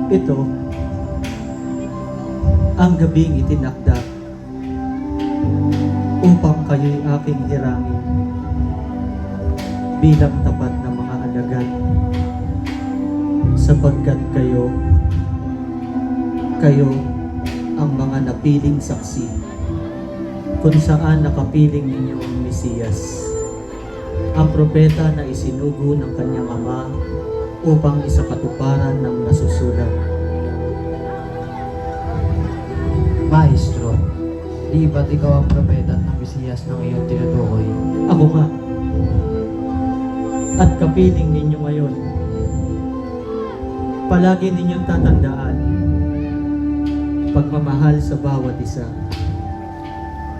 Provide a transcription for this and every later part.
Ito ang gabing itinakda upang kayo'y aking hirangin bilang tapat na mga alagad, sapagkat kayo ang mga napiling saksi kung saan nakapiling ninyo ang Mesiyas, ang propeta na isinugo ng kanyang ama upang isakatuparan ng nasusulat. Maestro, di ba't ikaw ang propeta ng Mesiyas ng iyong tinutukoy? Ako nga. At kapiling ninyo ngayon. Palagi ninyong tatandaan pagmamahal sa bawat isa,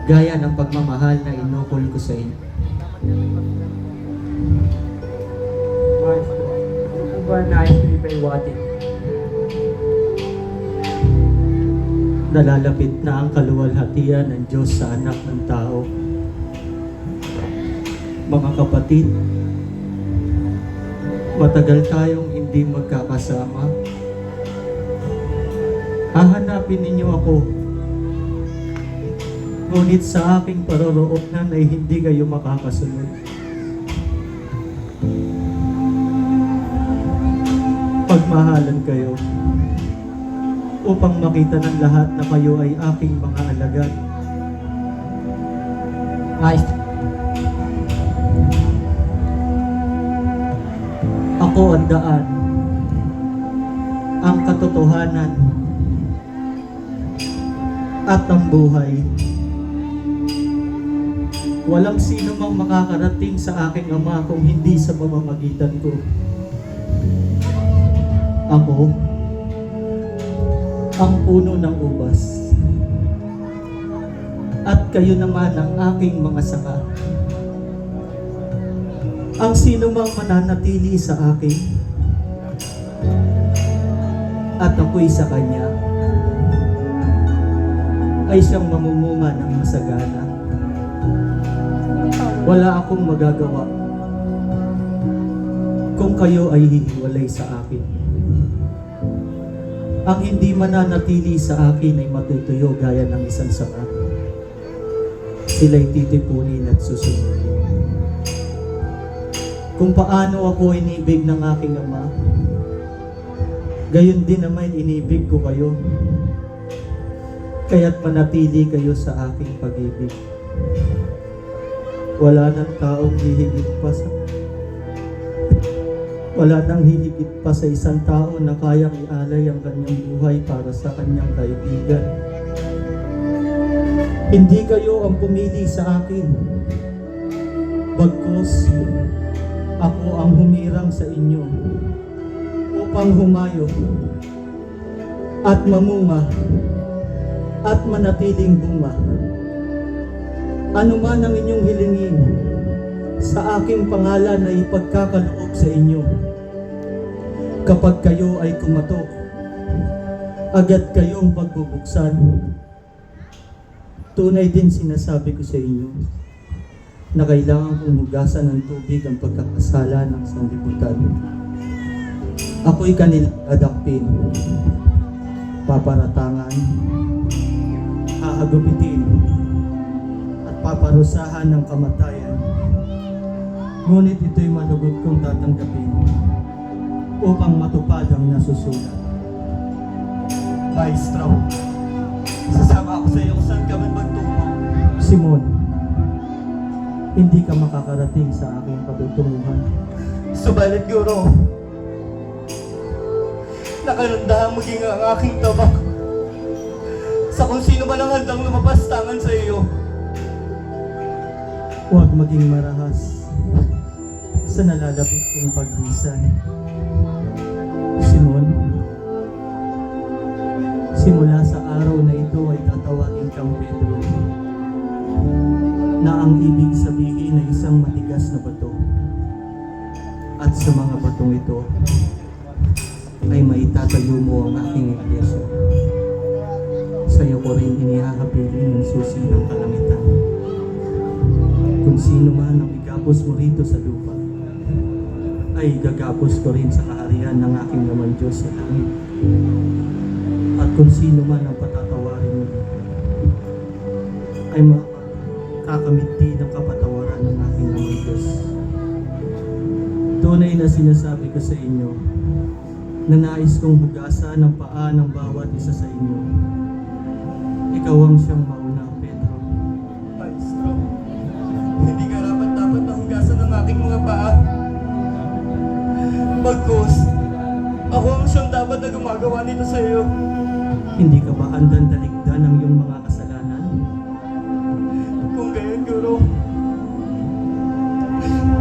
gaya ng pagmamahal na inukol ko sa inyo. Maestro, ano ba nais ko ipaiwatin? Nalalapit na ang kaluwalhatian ng Diyos sa anak ng tao. Mga kapatid, matagal tayong hindi magkakasama. Hahanapin ninyo ako, ngunit sa aking paroroonan ay hindi kayo makakasunod. Pagmahalan kayo upang makita ng lahat na kayo ay aking mga alagad. Maestro, Ako ang daan, ang katotohanan, at ang buhay. Walang sino mang makakarating sa aking Ama kung hindi sa pamamagitan ko. Ako, ang puno ng ubas, at kayo naman ang aking mga sanga. Ang sino mang mananatili sa akin, at ako'y sa kanya, ay siyang mamumunga ng masagana. Wala akong magagawa kung kayo ay hihiwalay sa akin. Ang hindi mananatili sa akin ay matutuyo gaya ng isang sanga. Sila'y titipunin at susundin. Kung paano ako inibig ng aking Ama, gayon din naman inibig ko kayo. Kaya't manatili kayo sa aking pag-ibig. Wala nang taong hihigit pa sa isang tao na kayang ialay ang kanyang buhay para sa kanyang kaibigan. Hindi kayo ang pumili sa akin, bagkus ako ang humirang sa inyo upang humayo at mamunga at manatiling bunga. Ano man ang inyong hilingin sa aking pangalan ay ipagkakaloob sa inyo. Kapag kayo ay kumatok, agad kayong pagbubuksan. Tunay din sinasabi ko sa inyo na kailangan kong hugasan ng tubig ang pagkakasala ng sanglibutan. Ako'y kanilang adakpin, paparatangan, hahagupitin, at paparusahan ng kamatayan. Ngunit ito'y malugod kong tatanggapin upang matupad ang nasusulat. Maestro, sasama ako sa iyo kung saan ka man magtungo. Simon, hindi ka makakarating sa aking patutunguhan. Subalit, Guro, nakanandahang maging ang aking tabak sa kung sino man ang handang lumabas tangan sa iyo. Huwag maging marahas sa nalalapit kong pagbisan. Simon, simula sa araw na ito ay tatawagin kang Pedro, na ang ibig sabihin ay isang matigas na bato. At sa mga batong ito ay maitatayo mo ang aking iglesia. Sa iyo ko rin inihahabilin ng susi ng kalangitan. Kung sino man ang igapos mo rito sa lupa ay gagapos ko rin sa kaharian ng aking naman Diyos sa langit. At kung sino man ang patatawarin mo dito, ay makakamit din ng kapatawaran ng aking naman Diyos. Tunay na sinasabi ko sa inyo, na nais kong hugasan ang paa ng bawat isa sa inyo. Ikaw ang siyang mauna, Pedro. Maestro, hindi ka dapat na hugasan ng aking mga paa. Bagkus, ako ang siyang dapat na gumagawa nito sa iyo. Hindi ka ba handang talikdan ang iyong mga kasalanan? Kung gayon, Guro,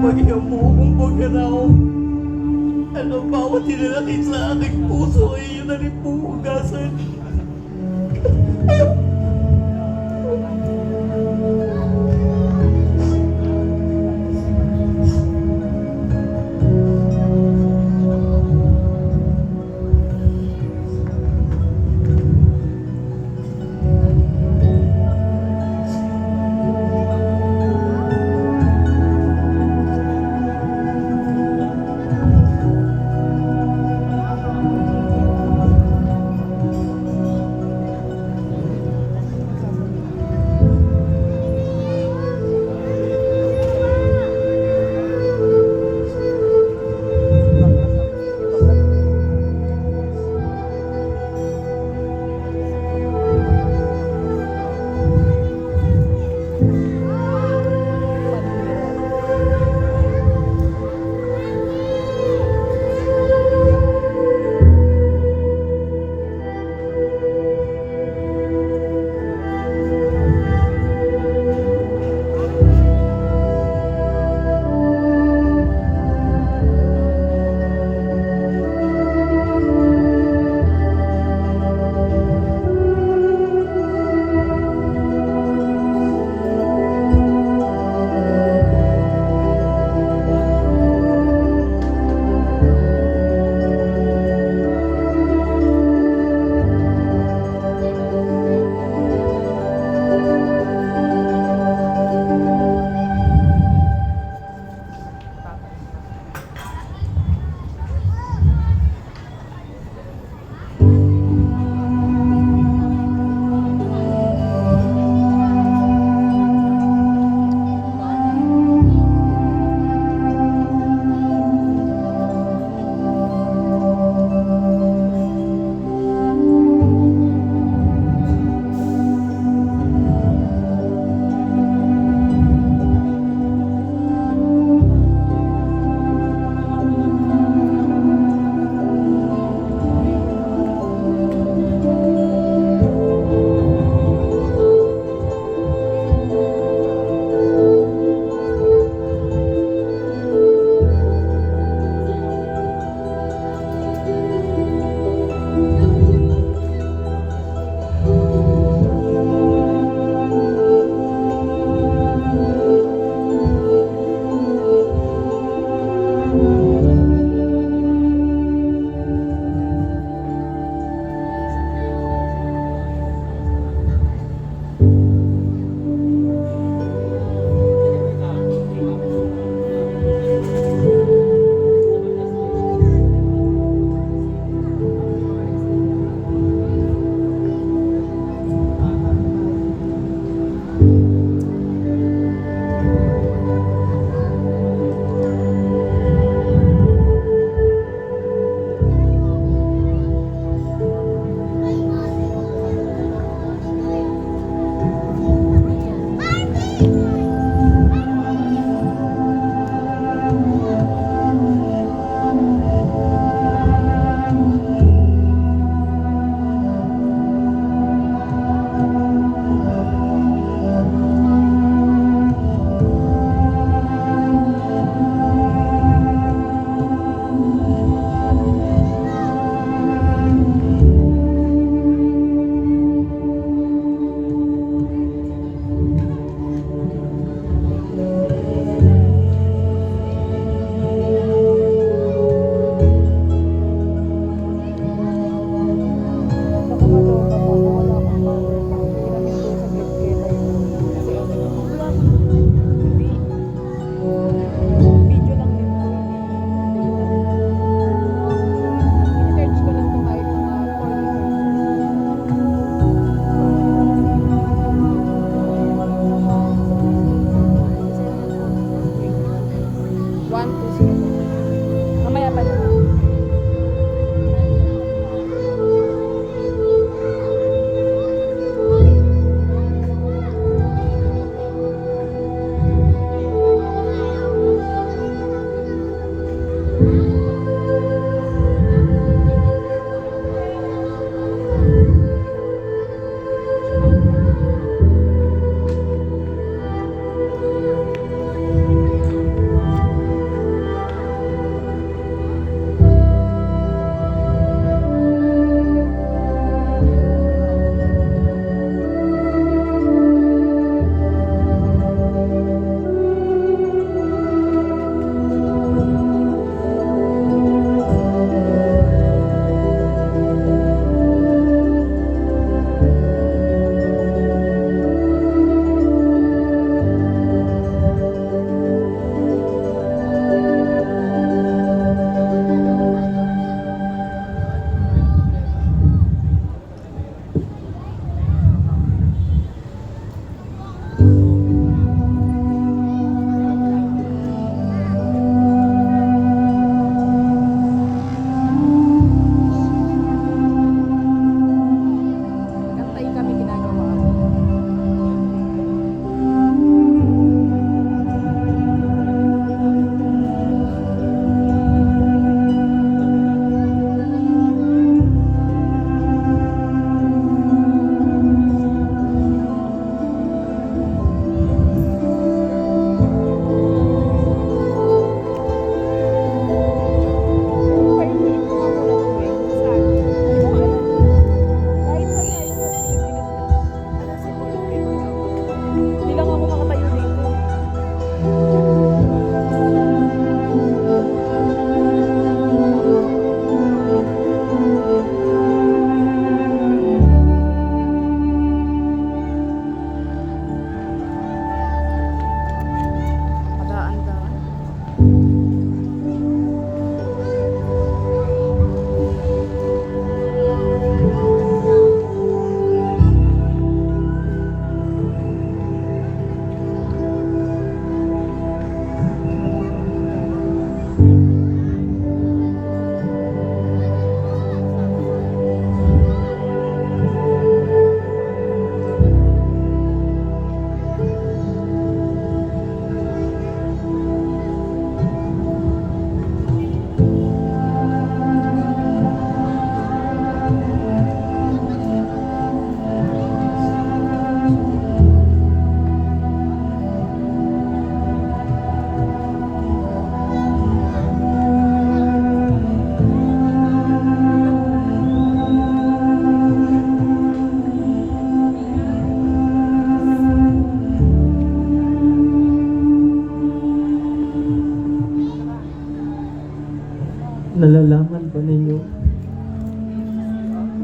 magiging mo kong pagnanaw. Ano bawat hinalakit sa aking puso ay yun na rin po hugasan.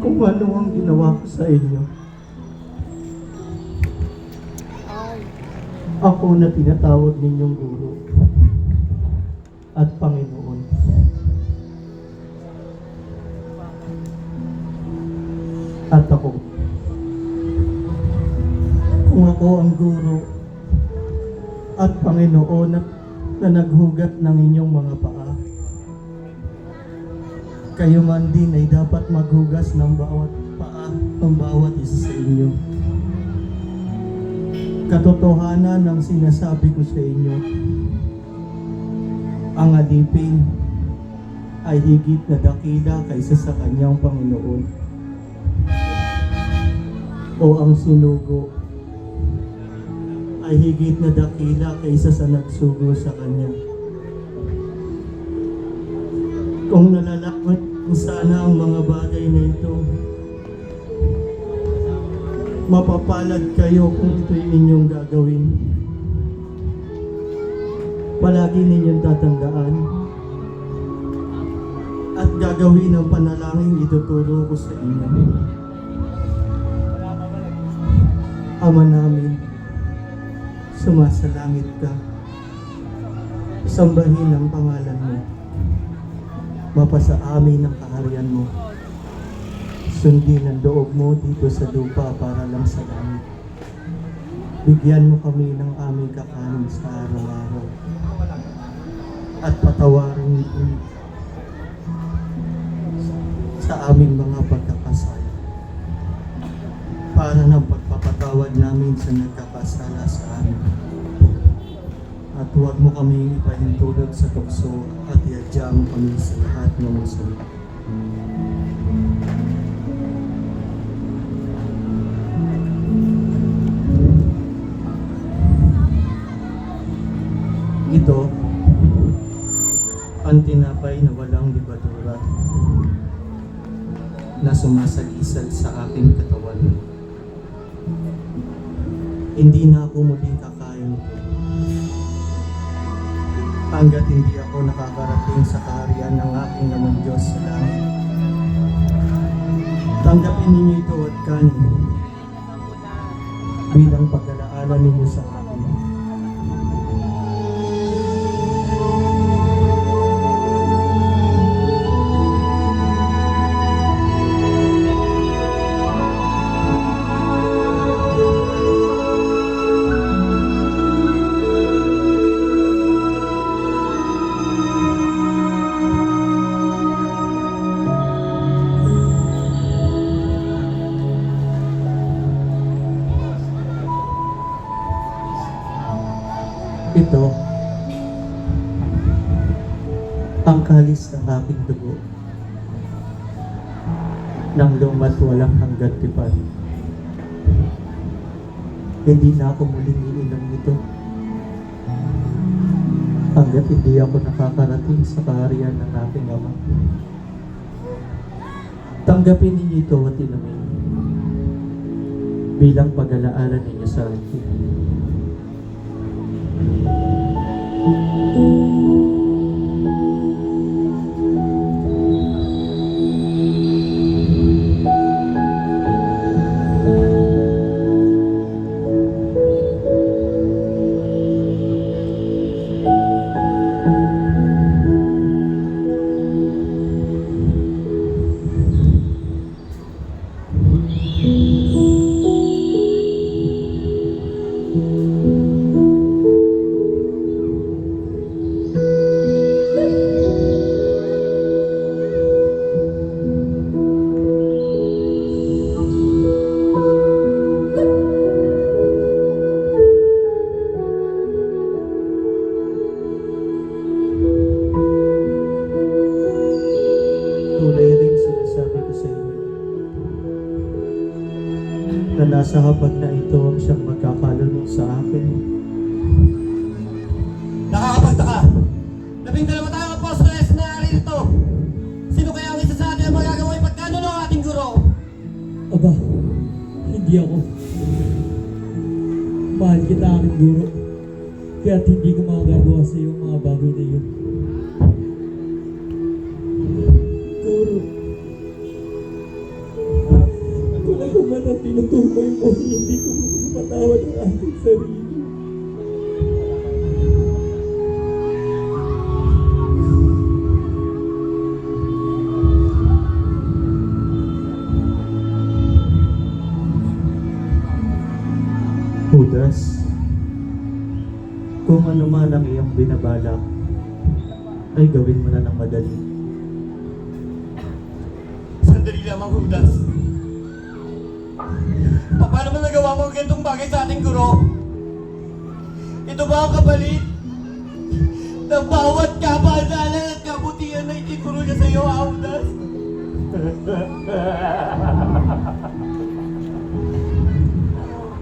kung ano ang ginawa ko sa inyo. Ako na tinatawag ninyong guro at Panginoon. At ako, kung ako ang guro at Panginoon na naghugat ng inyong mga paa, kayo man din ay dapat maghugas ng bawat paa ng bawat isa sa inyo. Katotohanan ng sinasabi ko sa inyo, ang alipin ay higit na dakila kaysa sa kanyang Panginoon. O ang sinugo ay higit na dakila kaysa sa nagsugo sa kanya. Kung nalalakot sana ang mga bagay na ito, mapapalad kayo kung ito'y inyong gagawin. Palagi ninyong tatandaan at gagawin ang panalangin ituturo ko sa inyo. Ama namin, sumasalangit ka, sambahin ang pangalan mo, mapasa amin ang kaharian mo, sundin ang loob mo dito sa lupa para lang sa langit. Bigyan mo kami ng aming kakanin sa araw-araw at patawarin mo sa aming mga pagkakasala para ng pagpapatawad namin sa nagkakasala sa amin. At huwag mo kami ipahintulot sa tukso at iadya mo kami sa lahat ng masama. Ito ang tinapay na walang libadura na sumasagisal sa aking katawan. Hindi na ako muling kakain ito hanggat hindi ako nakakarating sa kaharian ng aking namang Diyos sa langit. Tanggapin ninyo ito at kanin bilang pag-alaala ninyo sa akin. Ito ang kalis ng aking dugo ng luma't walang hanggan tipan. Hindi na ako muling iinom nito hanggat hindi ako nakakarating sa kaharian ng aking Ama. Tanggapin ninyo ito at inumin bilang pag-alaala ninyo sa akin. Tunay rin sinasabi ko sa inyo na nasa hapag na ito ang siyang magkakalunod sa akin. Nakakapagtaka! 12 tayong apostoles na narito! Sino kaya ang isa sa atin ang magagawa yung pagkano ng ating guro? Aba, hindi ako. Mahal kita aming guro. Kaya't hindi ko makagagawa sa iyo ang mga bagay na iyon. Guro, Kung ako man ang tinutukoy mo, hindi ko mapatawad ang aking sarili. Judas, kung ano man ang iyong binabalak, ay gawin mo na ng madali. Sandali lamang, Judas. Paano mo nagawa mo ang ganitong bagay sa ating guro? Ito ba ang kapalit ng bawat kabandalan at kabutihan na itinuro niya sa iyo, Judas?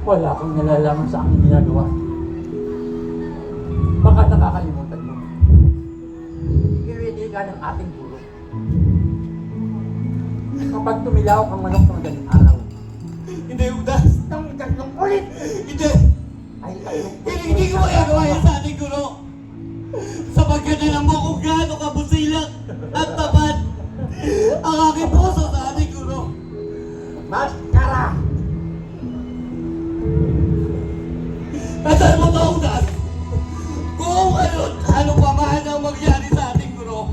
Wala akong nalalaman sa aking ginagawa. Baka nakakalimutan mo. Iwili ka ng ating guro. Kapag tumilaw ang manok ng madaling araw, Hindi, Judas. ng tatlong ulit, Hindi. ay tatlong Hindi ko magagawa yan sa ating guro. Sapagkat alam mo kung gaano kabusilak at tapat ang aking puso sa ating guro. Maskara! Tandaan mo to, Judas. Kung ano pa man ang magyari sa ating guro,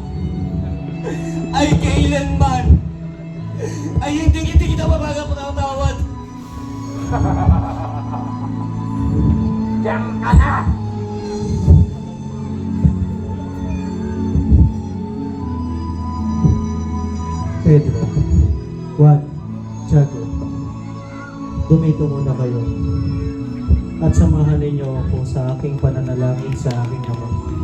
ay kailanman ay hindi kita mapagpapatawad. Diyan ka na! Pedro, Juan, Tiago, dumito muna kayo at samahan ninyo ako sa aking pananalangin sa aking Ama.